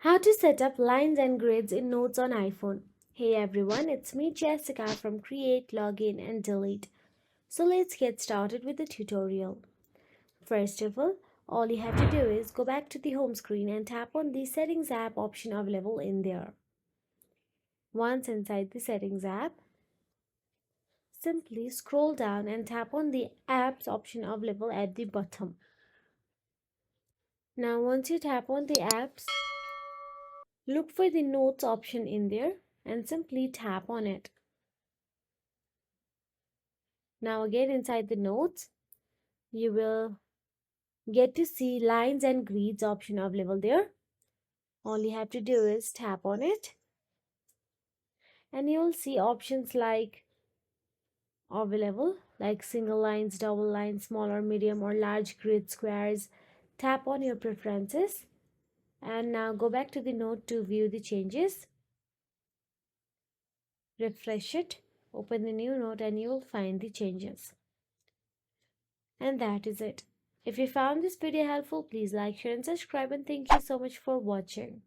How to set up lines and grids in Notes on iPhone. Hey everyone, it's me Jessica from Create, Login and Delete. So let's get started with the tutorial. First of all you have to do is go back to the home screen and tap on the Settings app option available in there. Once inside the Settings app, simply scroll down and tap on the Apps option available at the bottom. Now once you tap on the apps, look for the Notes option in there and simply tap on it. Now again inside the Notes, you will get to see lines and grids option available there. All you have to do is tap on it and you'll see options like available like single lines, double lines, small or medium or large grid squares. Tap on your preferences and now go back to the note to view the changes. Refresh it, open the new note and you will find the changes. And that is it. If you found this video helpful, please like, share and subscribe, and thank you so much for watching.